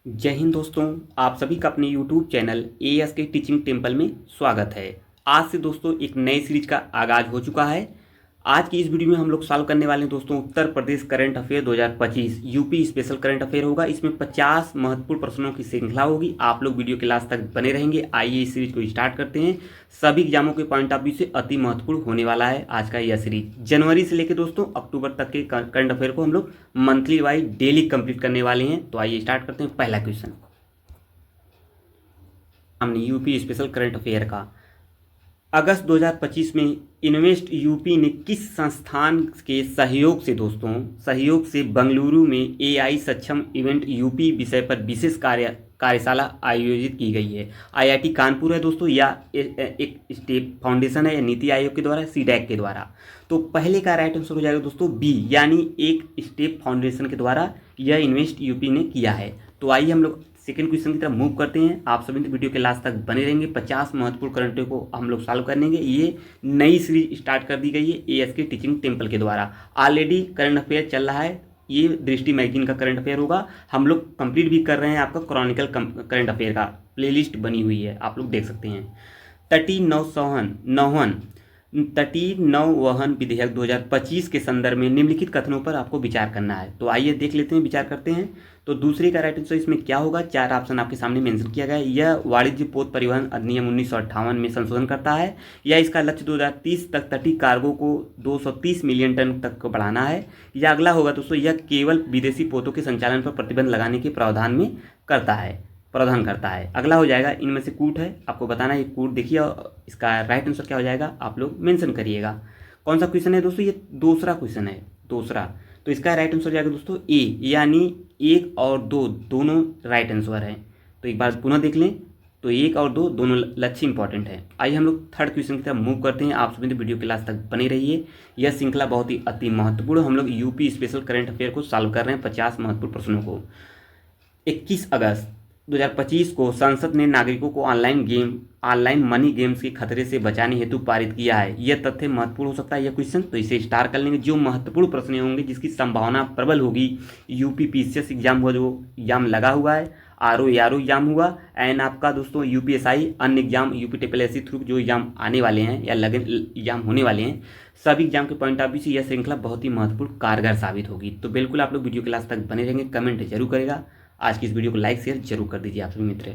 जय हिंद दोस्तों। आप सभी का अपने YouTube चैनल एएस के टीचिंग टेम्पल में स्वागत है। आज से दोस्तों एक नए सीरीज का आगाज हो चुका है। आज की इस वीडियो में हम लोग सॉल्व करने वाले हैं दोस्तों Uttar Pradesh current affair 2025 UP special current affair होगा। इसमें 50 महत्वपूर्ण प्रश्नों की श्रृंखला होगी। आप लोग वीडियो के लास्ट तक बने रहेंगे। आइए इस सीरीज को स्टार्ट करते हैं। सभी एग्जामों के पॉइंट ऑफ व्यू से अति महत्वपूर्ण होने वाला है आज का यह सीरीज। जनवरी से लेकर दोस्तों अक्टूबर तक के करंट अफेयर को हम लोग मंथली वाइज डेली कंप्लीट करने वाले हैं। तो आइए स्टार्ट करते हैं। पहला क्वेश्चन हमने यूपी स्पेशल करंट अफेयर का अगस्त 2025 में इन्वेस्ट यूपी ने किस संस्थान के सहयोग से बंगलुरु में एआई सक्षम इवेंट यूपी विषय पर विशेष कार्यशाला आयोजित की गई है। आईआईटी कानपुर है दोस्तों, या एक स्टेप फाउंडेशन है, या नीति आयोग के द्वारा, सीडैक के द्वारा। तो पहले का राइट आंसर हो जाएगा दोस्तों बी, यानी एक स्टेप फाउंडेशन के द्वारा यह इन्वेस्ट यूपी ने किया है। तो आइए हम लोग सेकेंड क्वेश्चन की तरफ मूव करते हैं। आप सभी वीडियो के लास्ट तक बने रहेंगे। 50 महत्वपूर्ण करंट को हम लोग सॉल्व करेंगे। ये नई सीरीज स्टार्ट कर दी गई है एएस के टीचिंग टेम्पल के द्वारा। ऑलरेडी करंट अफेयर चल रहा है। ये दृष्टि मैगजीन का करंट अफेयर होगा। हम लोग कंप्लीट भी कर रहे हैं। आपका क्रॉनिकल करंट अफेयर का प्लेलिस्ट बनी हुई है, आप लोग देख सकते हैं। तटीय नौवहन विधेयक 2025 के संदर्भ में निम्नलिखित कथनों पर आपको विचार करना है। तो आइए देख लेते हैं, विचार करते हैं। तो दूसरे का राइट आंसर इसमें क्या होगा? 4 ऑप्शन आपके सामने मेंशन किया गया है। यह वाणिज्य पोत परिवहन अधिनियम 1958 में संशोधन करता है, या इसका लक्ष्य 2030 तक तटीय कार्गो को 230 मिलियन टन तक को बढ़ाना है, या अगला होगा दोस्तों यह केवल विदेशी पोतों के संचालन पर प्रतिबंध लगाने के प्रावधान करता है। अगला हो जाएगा इनमें से कूट है, आपको बताना है ये कूट देखिए। इसका राइट आंसर क्या हो जाएगा आप लोग मेंशन करिएगा। कौन सा क्वेश्चन है दोस्तों? ये दूसरा क्वेश्चन है, दूसरा। तो इसका राइट आंसर हो जाएगा दोस्तों ए, यानी 1 और 2 दोनों राइट आंसर है। तो एक बार पुनः देख लें, तो 1 और 2 दोनों लक्ष्य इंपॉर्टेंट है। आइए हम लोग थर्ड क्वेश्चन की तरफ मूव करते हैं। आप सभी वीडियो क्लास तक बने रहिए। यह श्रृंखला बहुत ही अति महत्वपूर्ण, हम लोग यूपी स्पेशल करंट अफेयर को सॉल्व कर रहे हैं 50 महत्वपूर्ण प्रश्नों को। 21 अगस्त 2025 को संसद ने नागरिकों को ऑनलाइन मनी गेम्स के खतरे से बचाने हेतु पारित किया है। यह तथ्य महत्वपूर्ण हो सकता है यह क्वेश्चन, तो इसे स्टार कर लेंगे। जो महत्वपूर्ण प्रश्न होंगे जिसकी संभावना प्रबल होगी, यूपी पीसीएस एग्जाम हुआ, जो एग्जाम लगा हुआ है, आरओ एग्जाम हुआ, एंड आपका दोस्तों यूपीएसआई अन्य एग्जाम यूपी टीपीएससी थ्रू जो एग्जाम आने वाले हैं या लगे एग्जाम होने वाले हैं, सभी एग्जाम के पॉइंट ऑफ व्यू से यह श्रृंखला बहुत ही महत्वपूर्ण कारगर साबित होगी। तो बिल्कुल आप लोग वीडियो क्लास तक बने रहेंगे। कमेंट जरूर करेगा। आज की इस वीडियो को लाइक शेयर जरूर कर दीजिए आप सभी मित्र।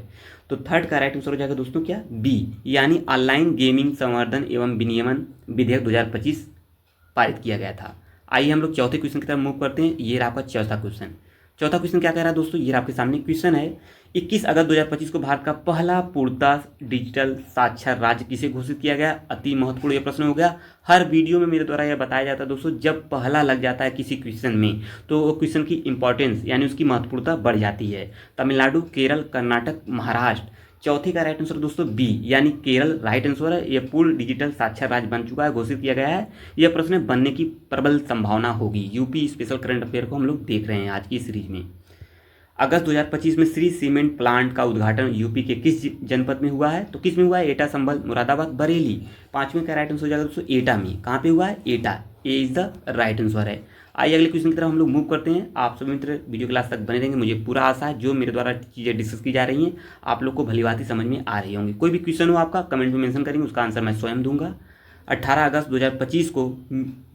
तो थर्ड का राइट आंसर हो जाएगा दोस्तों क्या? बी, यानी ऑनलाइन गेमिंग संवर्धन एवं विनियमन विधेयक 2025 पारित किया गया था। आइए हम लोग चौथे क्वेश्चन की तरफ मूव करते हैं। ये रहा आपका चौथा क्वेश्चन। चौथा क्वेश्चन क्या कह रहा है दोस्तों? ये आपके सामने क्वेश्चन है। 21 अगस्त 2025 को भारत का पहला पूर्णतः डिजिटल साक्षर राज्य किसे घोषित किया गया? अति महत्वपूर्ण यह प्रश्न हो गया। हर वीडियो में मेरे द्वारा यह बताया जाता है दोस्तों, जब पहला लग जाता है किसी क्वेश्चन में तो वो क्वेश्चन की इंपॉर्टेंस यानी उसकी महत्वपूर्णता बढ़ जाती है। तमिलनाडु, केरल, कर्नाटक, महाराष्ट्र। चौथे का राइट आंसर दोस्तों बी, यानी केरल राइट आंसर है। यह पूर्ण डिजिटल साक्षर राज्य बन चुका है, घोषित किया गया है। यह प्रश्न बनने की प्रबल संभावना होगी। यूपी स्पेशल करंट अफेयर को हम लोग देख रहे हैं आज की सीरीज में। अगस्त 2025 में श्री सीमेंट प्लांट का उद्घाटन यूपी के किस जनपद में हुआ है? तो किस में हुआ है? एटा, संभल, मुरादाबाद, बरेली। पांचवें का राइट आंसर हो जाएगा दोस्तों एटा में। कहाँ पे हुआ है? एटा। ए इज द राइट आंसर है। आइए अगले क्वेश्चन की तरफ हम लोग मूव करते हैं। आप सभी मित्र वीडियो क्लास तक बने रहेंगे। मुझे पूरा आशा है जो मेरे द्वारा चीज़ें डिस्कस की जा रही हैं आप लोग को भलीभांति समझ में आ रही होंगी। कोई भी क्वेश्चन हो आपका कमेंट में मेंशन करेंगे, उसका आंसर मैं स्वयं दूंगा। 18 अगस्त 2025 को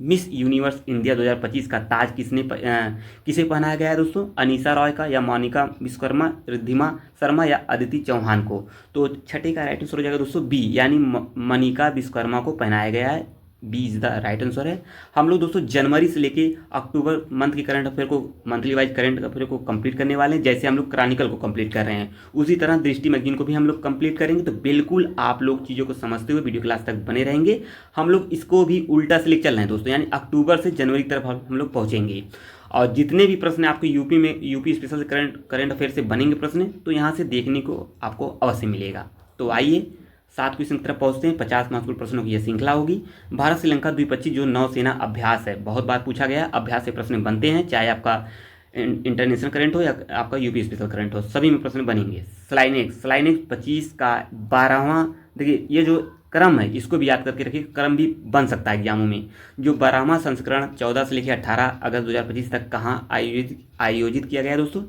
मिस यूनिवर्स इंडिया 2025 का ताज किसे पहनाया गया है दोस्तों? अनीसा रॉय का, या मोनिका विश्वकर्मा, रिद्धिमा शर्मा, या अदिति चौहान को? तो छठे का राइट आंसर हो जाएगा दोस्तों बी, यानी मनिका विश्वकर्मा को पहनाया गया है। B is the right answer है। हम लोग दोस्तों जनवरी से लेके अक्टूबर मंथ के करंट अफेयर को मंथली वाइज करंट अफेयर को कंप्लीट करने वाले हैं। जैसे हम लोग क्रॉनिकल को कंप्लीट कर रहे हैं, उसी तरह दृष्टि मैगजीन को भी हम लोग कंप्लीट करेंगे। तो बिल्कुल आप लोग चीज़ों को समझते हुए वीडियो क्लास तक बने रहेंगे। हम लोग इसको भी उल्टा से लेकर चल रहे हैं दोस्तों, यानी अक्टूबर से जनवरी की तरफ हम लोग पहुँचेंगे। और जितने भी प्रश्न आपको यूपी स्पेशल करंट अफेयर से बनेंगे प्रश्न, तो यहाँ से देखने को आपको अवश्य मिलेगा। तो आइए 7 क्वेश्चन की तरफ पहुँचते हैं। 50 महत्वपूर्ण प्रश्नों की यह श्रृंखला होगी। भारत श्रीलंका द्विपक्षीय जो नौसेना अभ्यास है, बहुत बार पूछा गया। अभ्यास से प्रश्न बनते हैं, चाहे आपका इंटरनेशनल करंट हो या आपका यूपी स्पेशल करंट हो, सभी में प्रश्न बनेंगे। स्लाइनेक्स 25 का 12वां, देखिए ये जो क्रम है इसको भी याद करके रखिए, क्रम भी बन सकता है एग्जामों में। जो 12वां संस्करण 14 से लेकर 18 अगस्त 2025 तक कहाँ आयोजित किया गया है दोस्तों?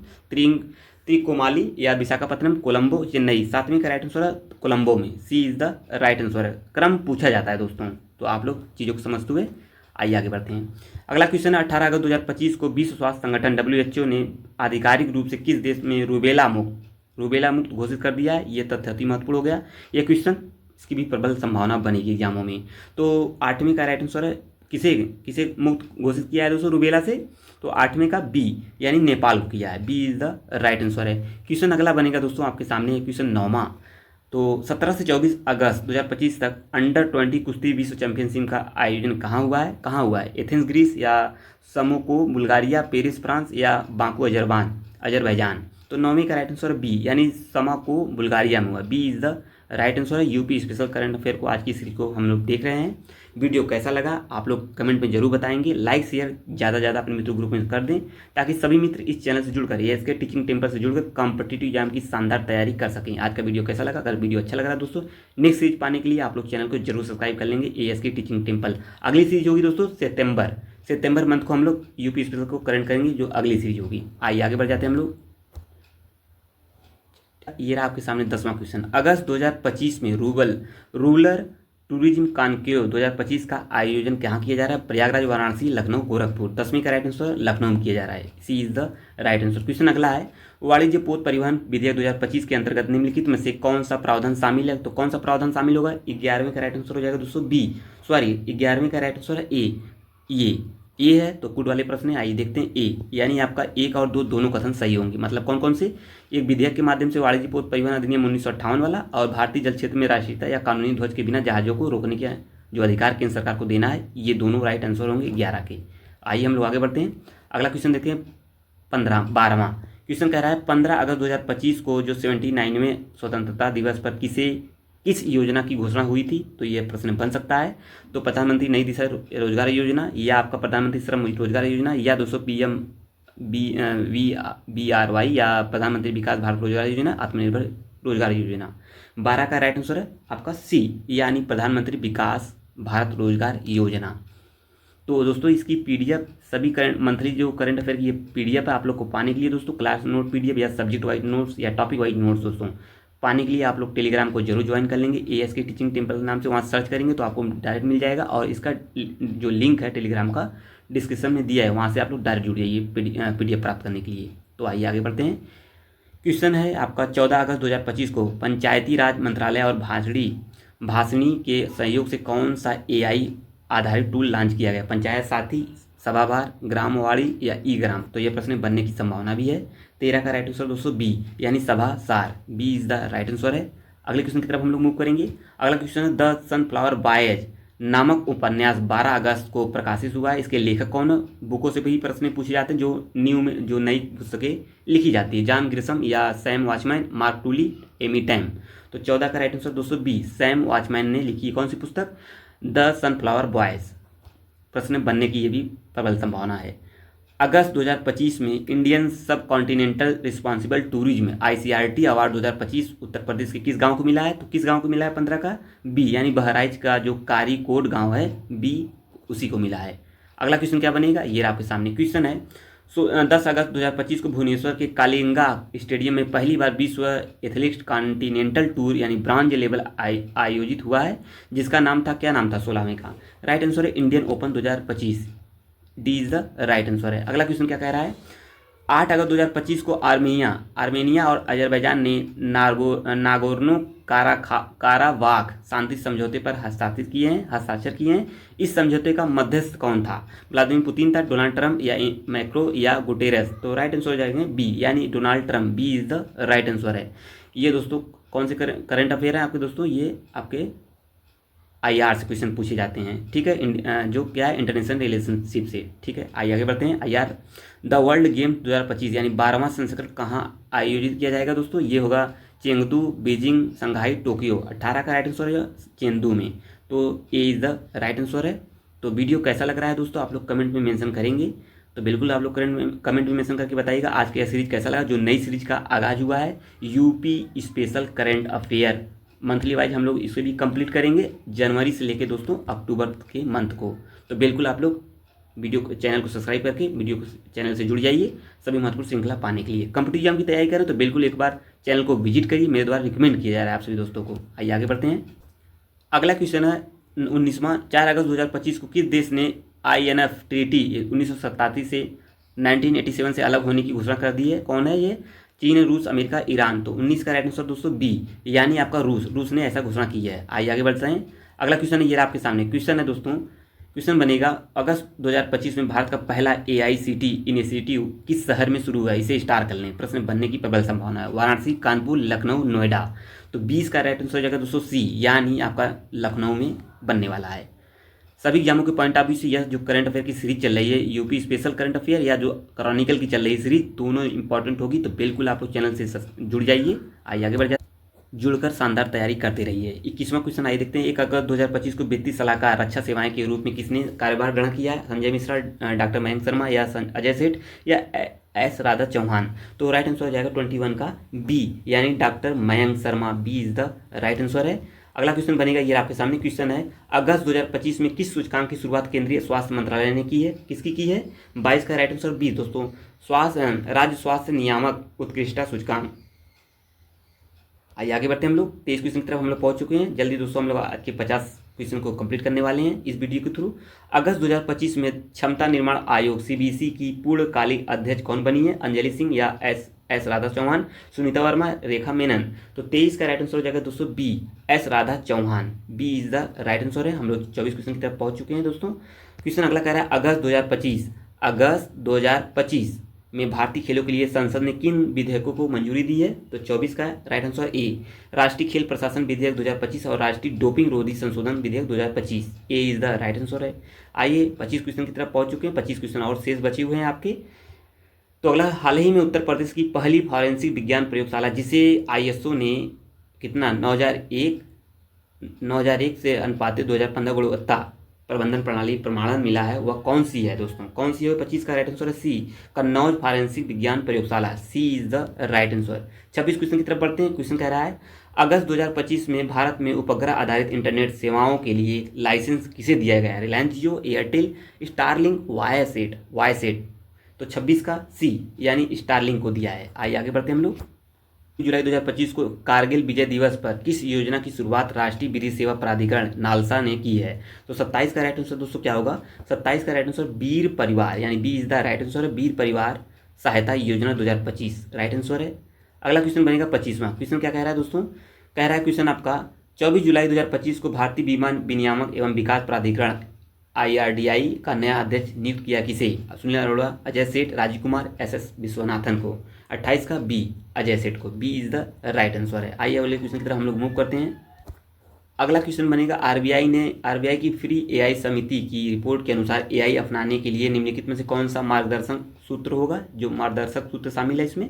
त्रिकोमाली या विशाखापट्टनम, कोलंबो, चेन्नई। सातवें का राइट आंसर है कोलंबो में, सी इज द राइट आंसर है। क्रम पूछा जाता है दोस्तों, तो आप लोग चीज़ों को समझते हुए आइए आगे बढ़ते हैं। अगला क्वेश्चन है 18 अगस्त 2025 को विश्व स्वास्थ्य संगठन WHO ने आधिकारिक रूप से किस देश में रूबेला मुक्त घोषित कर दिया है? ये तथ्य अति महत्वपूर्ण हो गया ये क्वेश्चन, इसकी भी प्रबल संभावना बनेगी एग्जामों में। तो 8वें का राइट आंसर है किसे मुक्त घोषित किया है दोस्तों रूबेला से? तो 8वें का बी यानी नेपाल को किया है, B is the right answer है। क्वेश्चन अगला बनेगा दोस्तों आपके सामने क्वेश्चन 9वां। तो 17 से 24 अगस्त 2025 तक अंडर 20 कुश्ती विश्व चैंपियनशिप का आयोजन कहाँ हुआ है? एथेंस ग्रीस, या समोको बुल्गारिया, पेरिस फ्रांस, या बाकू अजरबैजान। तो 9वीं का राइट आंसर बी यानी समोको बुल्गारिया में हुआ, B is the right answer है। यूपी स्पेशल करंट अफेयर को आज की सीरीज को हम लोग देख रहे हैं। वीडियो कैसा लगा आप लोग कमेंट में जरूर बताएंगे। लाइक शेयर ज़्यादा अपने मित्रों ग्रुप में कर दें ताकि सभी मित्र इस चैनल से जुड़कर एएसके टीचिंग टेम्पल से जुड़कर कॉम्पिटिटिव एग्जाम की शानदार तैयारी कर सकें। आज का वीडियो कैसा लगा? अगर वीडियो अच्छा लग रहा है दोस्तों, नेक्स्ट सीरीज पाने के लिए आप लोग चैनल को जरूर सब्सक्राइब कर लेंगे एएसके टीचिंग टेम्पल। अगली सीरीज होगी दोस्तों सितंबर मंथ को हम लोग यूपी स्पेशल को करंट करेंगे, जो अगली सीरीज होगी। आइए आगे बढ़ जाते हैं हम लोग। ये रहा आपके सामने 10वां क्वेश्चन। अगस्त 2025 में रूरल टूरिज्म कॉन्क्लेव 2025 का आयोजन कहाँ किया जा रहा है? प्रयागराज, वाराणसी, लखनऊ, गोरखपुर। 10वीं का राइट आंसर लखनऊ में किया जा रहा है, C is the right answer. Question अगला है वाणिज्य पोत परिवहन विधेयक 2025 के अंतर्गत निम्नलिखित में से कौन सा प्रावधान शामिल है? तो कौन सा प्रावधान शामिल होगा? 11वें का राइट आंसर हो जाएगा दोस्तों बी, 11वें का राइट आंसर है ए है। तो कुड वाले प्रश्न है, आइए देखते हैं ए, यानी आपका 1 और 2 दोनों कथन सही होंगे। मतलब कौन कौन से? एक विधेयक के माध्यम से वाणिज्य पोत परिवहन अधिनियम 1958 वाला, और भारतीय जल क्षेत्र में राष्ट्रीयता या कानूनी ध्वज के बिना जहाजों को रोकने के जो अधिकार केंद्र सरकार को देना है, ये दोनों राइट आंसर होंगे 11 के। आइए हम लोग आगे बढ़ते हैं। अगला क्वेश्चन देखते हैं 12वां क्वेश्चन कह रहा है 15 अगस्त 2025 को जो 79वें स्वतंत्रता दिवस पर किस योजना की घोषणा हुई थी? तो यह प्रश्न बन सकता है। तो प्रधानमंत्री नई दिशा रोजगार योजना, या आपका प्रधानमंत्री श्रम रोजगार योजना, या दोस्तों PMBRY, या प्रधानमंत्री विकास भारत रोजगार योजना, आत्मनिर्भर रोजगार योजना। 12 का राइट आंसर है आपका सी यानी प्रधानमंत्री विकास भारत रोजगार योजना। तो दोस्तों इसकी PDF सभी करंट मंथली जो करंट अफेयर की PDF है आप लोग को पाने के लिए दोस्तों, क्लास नोट PDF या सब्जेक्ट वाइज नोट्स या टॉपिक वाइज नोट्स दोस्तों पाने के लिए आप लोग टेलीग्राम को जरूर ज्वाइन कर लेंगे। ASK टीचिंग टेम्पल नाम से वहाँ सर्च करेंगे तो आपको डायरेक्ट मिल जाएगा, और इसका जो लिंक है टेलीग्राम का डिस्क्रिप्शन में दिया है, वहाँ से आप लोग डायरेक्ट जुड़ जाइए PDF प्राप्त करने के लिए। तो आइए आगे बढ़ते हैं। क्वेश्चन है आपका 14 अगस्त 2025 को पंचायती राज मंत्रालय और भाषणी के सहयोग से कौन सा AI आधारित टूल लॉन्च किया गया? पंचायत साथी, सभाभार, ग्रामवाड़ी, या ई ग्राम। तो यह प्रश्न बनने की संभावना भी है। 13 का राइट आंसर दोस्तों बी यानी सभा सार, B is the right answer है। अगले क्वेश्चन की तरफ हम लोग मूव करेंगे। अगला क्वेश्चन है द सनफ्लावर बॉयज नामक उपन्यास 12 अगस्त को प्रकाशित हुआ है। इसके लेखक कौन है? बुकों से भी प्रश्न पूछे जाते हैं जो नई पुस्तकें लिखी जाती है, जॉन ग्रिशम या Sam Watchman, Mark Tully, Amy Time. तो 14 का राइट आंसर दोस्तों बी, सैम वॉचमैन ने लिखी कौन सी पुस्तक? The Sunflower Boys. प्रश्न बनने की ये भी प्रबल संभावना है। अगस्त 2025 में इंडियन सब continental responsible tourism ICRT award 2025 Uttar Pradesh के किस गांव को मिला है? तो किस गांव को मिला है 15 का? बी यानी बहराइच का जो कारीकोट गांव है, बी उसी को मिला है। अगला क्वेश्चन क्या बनेगा? ये आपके सामने क्वेश्चन है 10 अगस्त 2025 को भुवनेश्वर के कालिंगा स्टेडियम में पहली बार विश्व एथलेटिक्स कॉन्टिनेंटल टूर यानी ब्रॉन्ज लेवल आयोजित हुआ है, जिसका नाम था, क्या नाम था 16वें का? राइट आंसर है Indian open 2025, D is the right answer है। अगला क्वेश्चन क्या कह रहा है 8 अगस्त 2025 को आर्मेनिया और अजरबैजान ने नागोर्नो काराबाख शांति समझौते पर हस्ताक्षर किए हैं। इस समझौते का मध्यस्थ कौन था? व्लादिमीर पुतिन था, डोनाल्ड ट्रंप, या मैक्रो, या गुटेरेस। तो राइट आंसर हो जाएंगे बी यानी Donald Trump, B is the right answer है। ये दोस्तों कौन से करंट अफेयर है आपके दोस्तों? ये आपके IR से क्वेश्चन पूछे जाते हैं, ठीक है, जो क्या है इंटरनेशनल रिलेशनशिप से, ठीक है। आइए आगे बढ़ते हैं। IR द वर्ल्ड गेम 2025 यानी 12वां संस्करण कहाँ आयोजित किया जाएगा दोस्तों? ये होगा चेंगदू, बीजिंग, शंघाई, टोक्यो। 18 का राइट आंसर है चेंगदू में, तो ए इज द राइट आंसर है। तो वीडियो कैसा लग रहा है दोस्तों आप लोग कमेंट में मेंशन करेंगे, तो बिल्कुल आप लोग कमेंट में मेंशन करके बताइएगा आज की सीरीज कैसा लगा। जो नई सीरीज का आगाज हुआ है UP special current affair, monthly wise हम लोग इसे भी कंप्लीट करेंगे जनवरी से लेके दोस्तों अक्टूबर के मंथ को। तो बिल्कुल आप लोग वीडियो चैनल को सब्सक्राइब करके वीडियो को चैनल से जुड़ जाइए सभी महत्वपूर्ण श्रृंखला पाने के लिए। कॉम्पिटिटिव एग्जाम की तैयारी करें तो बिल्कुल एक बार चैनल को विजिट करिए, मेरे द्वारा रिकमेंड किया जा रहा है आप सभी दोस्तों को। आइए आगे बढ़ते हैं। अगला क्वेश्चन है 19वां, 4 अगस्त 2025 को किस देश ने INF ट्रीटी 1987 से 1987 से अलग होने की घोषणा कर दी है? कौन है ये? चीन, रूस, अमेरिका, ईरान। तो 19 का राइट आंसर दोस्तों बी, यानी आपका रूस ने ऐसा घोषणा की है। आइए आगे बढ़ते हैं। अगला क्वेश्चन है ये आपके सामने। क्वेश्चन है दोस्तों, क्वेश्चन बनेगा अगस्त 2025 में भारत का पहला AICT इनिशिएटिव किस शहर में शुरू हुआ? इसे स्टार कर लें, प्रश्न बनने की प्रबल संभावना है। वाराणसी, कानपुर, लखनऊ, नोएडा। तो 20 का राइट आंसर हो जाएगा दोस्तों सी, यानी आपका लखनऊ में बनने वाला है। सभी एग्जामों के पॉइंट ऑफ व्यू से यह जो करंट अफेयर की सीरीज चल रही है, यूपी स्पेशल करंट अफेयर या जो क्रॉनिकल की चल रही है सीरीज, दोनों इंपॉर्टेंट होगी। तो बिल्कुल आप लोग चैनल से जुड़ जाइए। आइए आगे बढ़ जाए, जुड़कर शानदार तैयारी करते रहिए। 21वां क्वेश्चन आइए देखते हैं। 1 अगस्त 2025 को वित्तीय सलाहकार रक्षा सेवाएं के रूप में किसने कार्यभार ग्रहण किया? संजय मिश्रा, डॉक्टर मयंक शर्मा या अजय सेठ या S राधा चौहान। तो राइट आंसर हो जाएगा 21 का बी, यानी doctor Mayank Sharma. B is the right answer है। अगला क्वेश्चन बनेगा ये आपके सामने। क्वेश्चन है अगस्त 2025 में किस सूचकांक की शुरुआत केंद्रीय स्वास्थ्य मंत्रालय ने की है? किसकी की है? 22 का राइट आंसर बी दोस्तों, राज्य स्वास्थ्य नियामक उत्कृष्टता सूचकांक। आइए आगे बढ़ते हैं हम लोग। 23 क्वेश्चन की तरफ हम लोग पहुंच चुके हैं। जल्दी दोस्तों हम लोग आज के 50 क्वेश्चन को कंप्लीट करने वाले हैं इस वीडियो के थ्रू। अगस्त 2025 में क्षमता निर्माण आयोग CBC की पूर्णकालिक अध्यक्ष कौन बनी है? अंजलि सिंह या एस राधा चौहान, सुनीता वर्मा, रेखा मेनन। तो 23 का राइट आंसर हो जाएगा दोस्तों B, S Radha Chauhan. B is the right answer है। हम लोग 24 क्वेश्चन की तरफ पहुंच चुके हैं दोस्तों। क्वेश्चन अगला कह रहा है अगस्त 2025 में भारतीय खेलों के लिए संसद ने किन विधेयकों को मंजूरी दी है? तो 24 का राइट आंसर ए, राष्ट्रीय खेल प्रशासन विधेयक 2025 और राष्ट्रीय डोपिंग रोधी संशोधन विधेयक 2025। ए इज द राइट आंसर है। आइए 25 क्वेश्चन की तरफ पहुंच चुके हैं। 25 क्वेश्चन और शेष बचे हुए हैं आपके। तो अगला, हाल ही में उत्तर प्रदेश की पहली फॉरेंसिक विज्ञान प्रयोगशाला जिसे ISO ने कितना 2001 से अनुपातित 2015 गुणवत्ता प्रबंधन प्रणाली प्रमाणन मिला है, वह कौन सी है दोस्तों? कौन सी है? 25 का राइट आंसर है सी, कन्नौज फॉरेंसिक विज्ञान प्रयोगशाला। C is the right answer. 26 question की तरफ बढ़ते हैं। क्वेश्चन कह रहा है अगस्त 2025 में भारत में उपग्रह आधारित इंटरनेट सेवाओं के लिए लाइसेंस किसे दिया गया है? रिलायंस जियो, एयरटेल, स्टारलिंक, वायसेट। तो 26 का सी, यानी स्टारलिंक को दिया है। आइए आगे बढ़ते हैं हम लोग। जुलाई 2025 को कारगिल विजय दिवस पर किस योजना की शुरुआत राष्ट्रीय विधिक सेवा प्राधिकरण नालसा ने की है? तो 27 का राइट आंसर दोस्तों क्या होगा? 27 का राइट आंसर वीर परिवार, यानी B is the right answer है। वीर परिवार सहायता योजना 2025 राइट आंसर है। अगला क्वेश्चन बनेगा 25वां। क्वेश्चन क्या कह रहा है दोस्तों? कह रहा है क्वेश्चन आपका 24 जुलाई 2025 को भारतीय विमान विनियामक एवं विकास प्राधिकरण IRDI का नया अध्यक्ष नियुक्त किया किसे? सुनील अरोड़ा, अजय सेठ, राजीव कुमार, SS विश्वनाथन को। 28 का बी, अजय सेठ को। B is the right answer है। आइए अगले क्वेश्चन की तरफ हम लोग मूव करते हैं। अगला क्वेश्चन बनेगा RBI की फ्री AI समिति की रिपोर्ट के अनुसार AI अपनाने के लिए निम्नलिखित में से कौन सा मार्गदर्शक सूत्र होगा? जो मार्गदर्शक सूत्र शामिल है इसमें,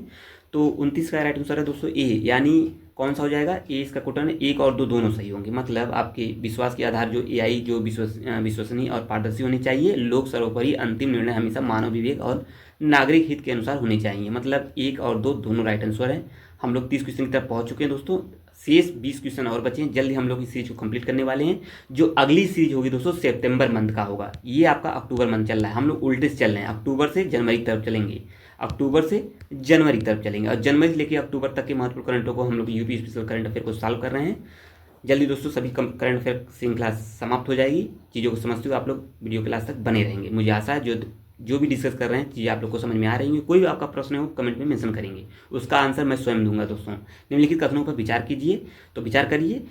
तो 29 का राइट आंसर है दोस्तों ए, यानी कौन सा हो जाएगा? ए इसका क्वेश्चन है। 1 और 2 दोनों सही होंगे। मतलब आपके विश्वास के आधार जो AI जो विश्वसनीय और पारदर्शी होनी चाहिए। लोक सर्वोपरि, अंतिम निर्णय हमेशा मानव विवेक और नागरिक हित के अनुसार होने चाहिए। मतलब 1 और 2 दोनों राइट आंसर है। हम लोग 30 क्वेश्चन की तरफ पहुंच चुके हैं दोस्तों। शेष 20 क्वेश्चन और बचे हैं। जल्दी हम लोग इस सीरीज को कंप्लीट करने वाले हैं। जो अगली सीरीज होगी दोस्तों सितंबर मंथ का होगा। ये आपका अक्टूबर मंथ चल रहा है, हम लोग उल्टे से चल रहे हैं। अक्टूबर से जनवरी की तरफ चलेंगे, अक्टूबर से जनवरी की तरफ चलेंगे और जनवरी से लेकर अक्टूबर तक के महत्वपूर्ण करंटों को हम लोग यूपी स्पेशल करंट अफेयर को सॉल्व कर रहे हैं। जल्दी दोस्तों सभी करंट अफेयर श्रृंखला समाप्त हो जाएगी। चीज़ों को समझते हुए आप लोग वीडियो क्लास तक बने रहेंगे। मुझे आशा है जो भी डिस्कस कर रहे हैं चीज़ें आप लोग को समझ में आ रही हैं। कोई भी आपका प्रश्न हो कमेंट में मेंशन करेंगे, उसका आंसर मैं स्वयं दूंगा दोस्तों। निम्नलिखित कथनों पर विचार कीजिए, तो विचार करिए।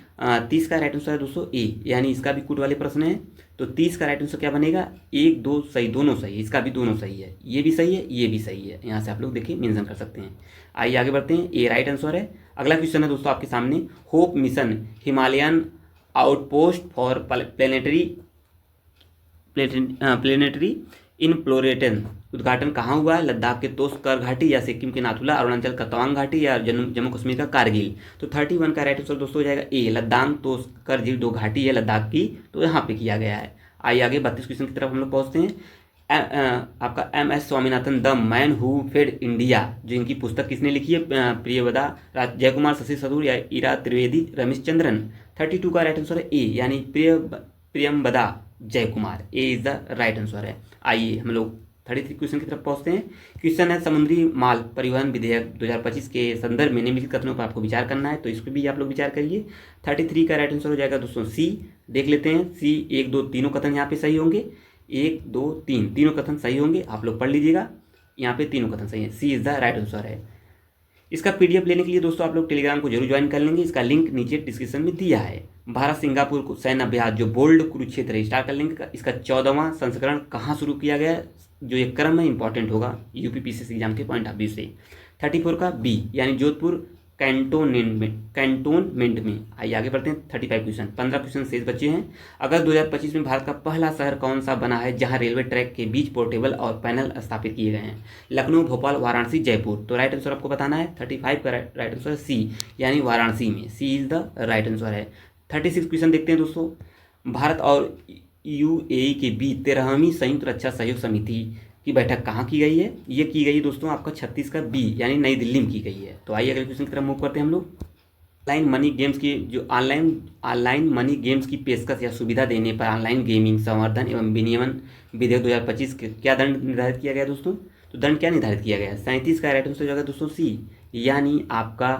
30 का राइट आंसर है दोस्तों ए, यानी इसका भी कूट वाले प्रश्न है। तो 30 का राइट आंसर क्या बनेगा? 1 2 सही, दोनों सही है। इसका भी दोनों सही है, ये भी सही है, ये भी सही है। यहाँ से आप लोग देखिए मेंशन कर सकते हैं। आइए आगे बढ़ते हैं। ए राइट आंसर है। अगला क्वेश्चन है दोस्तों आपके सामने, hope mission Himalayan outpost for planetary इनफ्लोरेटेंस उद्घाटन कहाँ हुआ है? लद्दाख के तोशकर घाटी या सिक्किम के नाथुला, अरुणाचल का तवांग घाटी या जम्मू कश्मीर का कारगिल। तो 31 का राइट आंसर दोस्तों हो जाएगा ए, लद्दाख तोशकर जी 2 घाटी है लद्दाख की, तो यहाँ पे किया गया है। आइए आगे 32 क्वेश्चन की तरफ हम लोग पहुँचते हैं। आपका MS Swaminathan the man who fed India, जो इनकी पुस्तक किसने लिखी है? प्रियवदा, जयकुमार, शशि थरूर या ईरा त्रिवेदी, रमेश चंद्रन। 32 का राइट आंसर है ए, यानी प्रियमवदा जय कुमार, ए इज द राइट आंसर है। आइए हम लोग 33 क्वेश्चन की तरफ पहुंचते हैं। क्वेश्चन है समुद्री माल परिवहन विधेयक 2025 के संदर्भ में निम्नलिखित कथनों पर आपको विचार करना है, तो इस पर भी आप लोग विचार करिए। 33 का राइट आंसर हो जाएगा दोस्तों सी। देख लेते हैं सी, 1 2 तीनों कथन यहाँ पे सही होंगे, 1 2 3 तीनों कथन सही होंगे, आप लोग पढ़ लीजिएगा, यहाँ पे तीनों कथन सही है, C is the right answer है। इसका पीडीएफ लेने के लिए दोस्तों आप लोग टेलीग्राम को जरूर ज्वाइन कर लेंगे, इसका लिंक नीचे डिस्क्रिप्शन में दिया है। भारत सिंगापुर को सैन्य अभ्यास जो बोल्ड कुरुक्षेत्र स्टार कर लेंगे, इसका 14वां संस्करण कहाँ शुरू किया गया, जो ये क्रम है इंपॉर्टेंट होगा यूपीपीसीसी एग्जाम के पॉइंट ऑफ व्यू से। 34 का बी यानी जोधपुर कैंटोनमेंट में। आइए आगे बढ़ते हैं। 35 क्वेश्चन, 15 क्वेश्चन शेष बचे हैं। अगस्त 2025 में भारत का पहला शहर कौन सा बना है जहां रेलवे ट्रैक के बीच पोर्टेबल और पैनल स्थापित किए गए हैं? लखनऊ, भोपाल, वाराणसी, जयपुर। तो राइट आंसर आपको बताना है। 35 का राइट आंसर सी यानी वाराणसी में, सी इज द राइट आंसर है। 36 क्वेश्चन देखते हैं दोस्तों। भारत और यूएई के बीच 13वीं संयुक्त रक्षा सहयोग समिति की बैठक कहाँ की गई है? ये की गई दोस्तों आपका 36 का बी यानी नई दिल्ली में की गई है। तो आइए अगले क्वेश्चन की तरफ मूव करते हैं हम लोग। ऑनलाइन मनी गेम्स की जो ऑनलाइन मनी गेम्स की पेशकश या सुविधा देने पर ऑनलाइन गेमिंग संवर्धन एवं विनियमन विधेयक 2025 के क्या दंड निर्धारित किया गया दोस्तों? तो दंड क्या निर्धारित किया गया? 37 का राइट आंसर हो जाएगा दोस्तों सी यानी आपका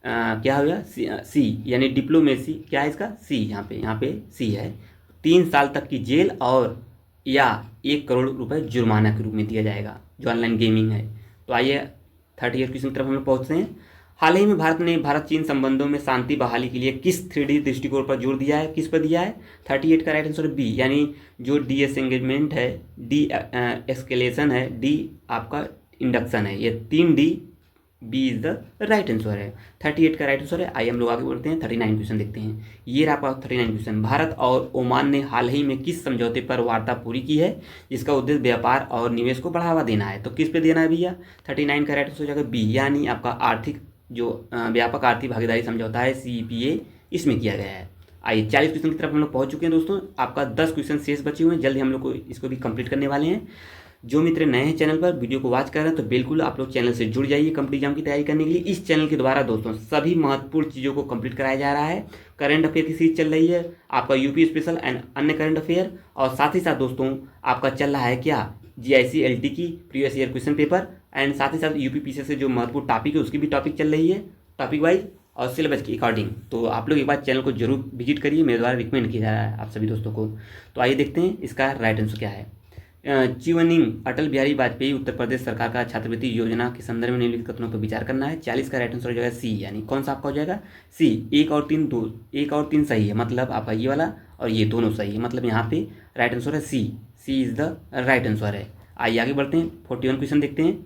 क्या हो गया सी यानी डिप्लोमेसी। क्या है इसका? सी, यहाँ पे सी है। 3 साल तक की जेल और या 1 करोड़ रुपए जुर्माना के रूप में दिया जाएगा जो ऑनलाइन गेमिंग है। तो आइए 38 क्वेश्चन की तरफ हम लोग पहुँचते हैं। हाल ही में भारत ने भारत चीन संबंधों में शांति बहाली के लिए किस 3D दृष्टिकोण पर जोर दिया है? किस पर दिया है? 38 का राइट आंसर बी यानी जो डिसएंगेजमेंट है, डी एस्केलेशन है, डी आपका इंडक्शन है। ये 3D, B is the right answer है। 38 का राइट आंसर है। आइए हम लोग आगे बढ़ते हैं। 39 क्वेश्चन देखते हैं। ये रहा आपका 39 क्वेश्चन। भारत और ओमान ने हाल ही में किस समझौते पर वार्ता पूरी की है जिसका उद्देश्य व्यापार और निवेश को बढ़ावा देना है? तो किस पे देना है भैया? 39 का राइट आंसर हो जाएगा बी यानी आपका आर्थिक जो व्यापक आर्थिक भागीदारी समझौता है CEPA, इसमें किया गया है। आइए 40 क्वेश्चन की तरफ हम लोग पहुंच चुके हैं दोस्तों। आपका 10 क्वेश्चन शेष बचे हुए हैं, जल्दी हम लोग को इसको भी कंप्लीट करने वाले हैं। जो मित्र नए हैं चैनल पर, वीडियो को वॉच कर रहे हैं, तो बिल्कुल आप लोग चैनल से जुड़ जाइए कम्पिटिटिव एग्जाम की तैयारी करने के लिए। इस चैनल के द्वारा दोस्तों सभी महत्वपूर्ण चीज़ों को कंप्लीट कराया जा रहा है। करंट अफेयर की सीरीज चल रही है, आपका यूपी स्पेशल एंड अन्य करंट अफेयर, और साथ ही साथ दोस्तों आपका चल रहा है क्या GIC LT की previous year question paper, and साथ ही साथ यूपीपीसी से जो महत्वपूर्ण टॉपिक है उसकी भी टॉपिक चल रही है, टॉपिक वाइज और सिलेबस के अकॉर्डिंग। तो आप लोग एक बार चैनल को जरूर विजिट करिए, मेरे द्वारा रिकमेंड किया जा रहा है आप सभी दोस्तों को। तो आइए देखते हैं इसका राइट आंसर क्या है। चीवनिंग अटल बिहारी वाजपेयी उत्तर प्रदेश सरकार का छात्रवृत्ति योजना के संदर्भ में निम्नलिखित कथनों पर विचार करना है। 40 का राइट आंसर हो जाएगा सी यानी कौन सा आपका हो जाएगा? सी। 1 और 3 सही है, मतलब आपका ये वाला और ये दोनों सही है, मतलब यहाँ पे राइट आंसर है C is the right answer है। आइए आगे बढ़ते हैं। 41 क्वेश्चन देखते हैं।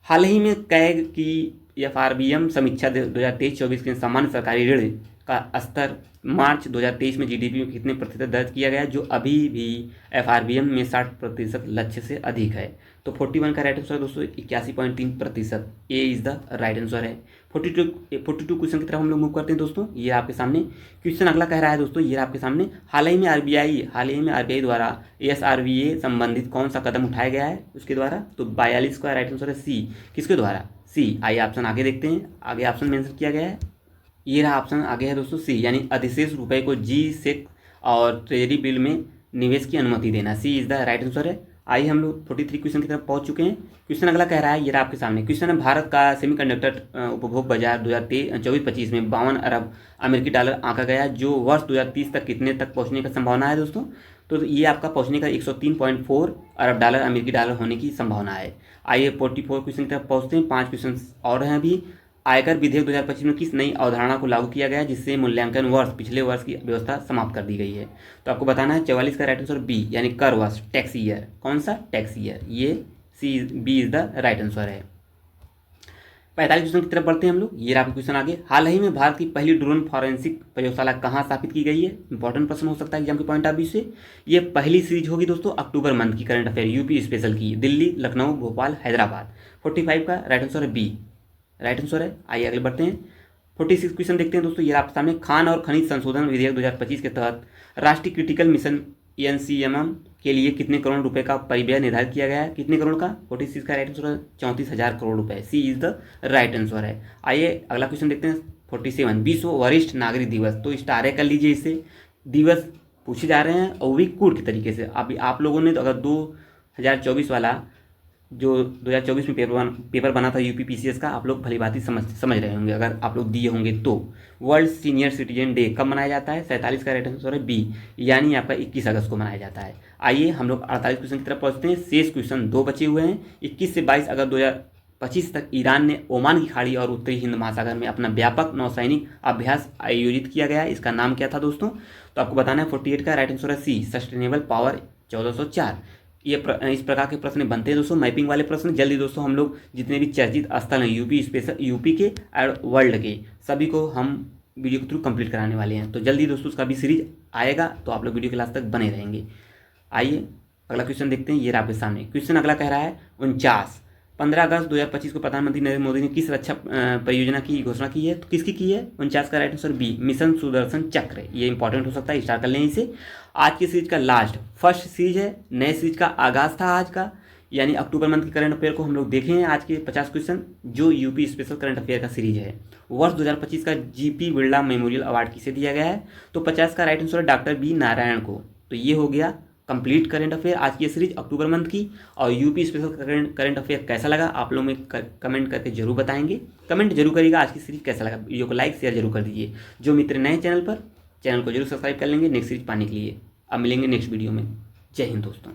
हाल ही में कैग की FRBM समीक्षा 2023-24 के सामान्य सरकारी ऋण का स्तर मार्च 2023 में GDP में कितने प्रतिशत दर्ज किया गया, जो अभी भी FRBM में 60% लक्ष्य से अधिक है? तो 41 का राइट आंसर दोस्तों 81.3%, ए इज द राइट आंसर है। 42 क्वेश्चन की तरफ हम लोग मूव करते हैं दोस्तों। ये आपके सामने क्वेश्चन अगला कह रहा है दोस्तों, ये आपके सामने हाल ही में RBI द्वारा SRVA संबंधित कौन सा कदम उठाया गया है उसके द्वारा? तो 42 का राइट आंसर है सी। किसके द्वारा? सी। आइए ऑप्शन आगे देखते हैं, आगे ऑप्शन मेंशन किया गया है, ये रहा ऑप्शन आगे है दोस्तों सी यानी अधिशेष रुपए को G-SEC और ट्रेजरी बिल में निवेश की अनुमति देना, सी इज द राइट आंसर है। आइए हम लोग 43 क्वेश्चन की तरफ पहुंच चुके हैं। क्वेश्चन अगला कह रहा है, ये रहा आपके सामने क्वेश्चन है, भारत का सेमीकंडक्टर उपभोग बाजार 2024-25 में 52 अरब अमेरिकी डॉलर आंका गया, जो वर्ष 2030 तक कितने तक पहुंचने का संभावना है दोस्तों? तो ये आपका पहुंचने का 103.4 अरब डॉलर अमेरिकी डॉलर होने की संभावना है। आइए 44 क्वेश्चन की तरफ पहुँचते हैं। 5 क्वेश्चन और हैं अभी। आयकर विधेयक 2025 में किस नई अवधारणा को लागू किया गया है जिससे मूल्यांकन वर्ष पिछले वर्ष की व्यवस्था समाप्त कर दी गई है? तो आपको बताना है 44 का राइट आंसर बी यानी कर वर्ष, टैक्स ईयर। कौन सा? Tax year. ये B is the right answer है। 45 क्वेश्चन की तरफ बढ़ते हैं हम लोग। ये आपका क्वेश्चन आगे, हाल ही में भारत की पहली ड्रोन फॉरेंसिक प्रयोगशाला कहाँ स्थापित की गई है? इंपॉर्टेंट प्रश्न हो सकता है एग्जाम के पॉइंट ऑफ व्यू से। ये पहली सीरीज होगी दोस्तों अक्टूबर मंथ की करंट अफेयर यूपी स्पेशल की, दिल्ली, लखनऊ, भोपाल, हैदराबाद। 45 का राइट आंसर है बी, राइट आंसर है। आइए अगले बढ़ते हैं। 46 क्वेश्चन देखते हैं दोस्तों। ये आपके सामने, खान और खनिज संशोधन विधेयक 2025 के तहत राष्ट्रीय क्रिटिकल मिशन NCMM के लिए कितने करोड़ रुपए का परिव्यय निर्धारित किया गया है? कितने करोड़ का? 46 का राइट आंसर है 34,000 करोड़ रुपए, सी इज द राइट आंसर है। आइए अगला क्वेश्चन देखते हैं। 47 विश्व वरिष्ठ नागरिक दिवस, तो स्टार कर लीजिए इसे, दिवस पूछे जा रहे हैं और वो भी कूट के तरीके से। अभी आप लोगों ने तो अगर 2024 वाला जो 2024 में पेपर बना था यूपीपीसीएस का, आप लोग भली भांति समझ रहे होंगे अगर आप लोग दिए होंगे तो। वर्ल्ड सीनियर सिटीजन डे कब मनाया जाता है? 47 का राइट आंसर है बी, यानी आपका 21 अगस्त को मनाया जाता है। आइए हम लोग 48 क्वेश्चन की तरफ पहुँचते हैं। शेष क्वेश्चन 2 बचे हुए हैं। 21 से 22 अगस्त 2025 तक ईरान ने ओमान की खाड़ी और उत्तरी हिंद महासागर में अपना व्यापक नौसैनिक अभ्यास आयोजित किया गया। इसका नाम क्या था दोस्तों? तो आपको बताना है 48 का राइट आंसर है सी, सस्टेनेबल पावर 1404। इस प्रकार के प्रश्न बनते हैं दोस्तों, मैपिंग वाले प्रश्न। जल्दी दोस्तों हम लोग जितने भी चर्चित स्थल हैं यूपी स्पेशल, यूपी के और वर्ल्ड के, सभी को हम वीडियो के थ्रू कंप्लीट कराने वाले हैं। तो जल्दी दोस्तों उसका भी सीरीज आएगा, तो आप लोग वीडियो के लास्ट तक बने रहेंगे। आइए अगला क्वेश्चन देखते हैं। ये रहा आपके सामने क्वेश्चन। अगला कह रहा है 49, 15 अगस्त 2025 को प्रधानमंत्री नरेंद्र मोदी ने किस रक्षा परियोजना की घोषणा की है? तो किसकी की है? 49 का right answer B, mission Sudarshan Chakra. ये इंपॉर्टेंट हो सकता है, स्टार्ट कर लें इसे। आज की सीरीज का फर्स्ट सीरीज है, नए सीरीज का आगाज था आज का, यानी अक्टूबर मंथ के करंट अफेयर को हम लोग देखे हैं। आज के 50 क्वेश्चन जो यूपी स्पेशल करंट अफेयर का सीरीज है। वर्ष 2025 का जीपी बिरला मेमोरियल अवार्ड किसे दिया गया है? तो 50 का राइट आंसर है डॉक्टर बी नारायण को। तो ये हो गया कंप्लीट करंट अफेयर आज की सीरीज अक्टूबर मंथ की। और यूपी स्पेशल करंट अफेयर कैसा लगा आप लोग में कमेंट करके जरूर बताएंगे। कमेंट जरूर करिएगा आज की सीरीज कैसा लगा। वीडियो को लाइक शेयर जरूर कर दीजिए। जो मित्र नए चैनल पर, चैनल को जरूर सब्सक्राइब कर लेंगे नेक्स्ट सीरीज पाने के लिए। अब मिलेंगे नेक्स्ट वीडियो में। जय हिंद दोस्तों।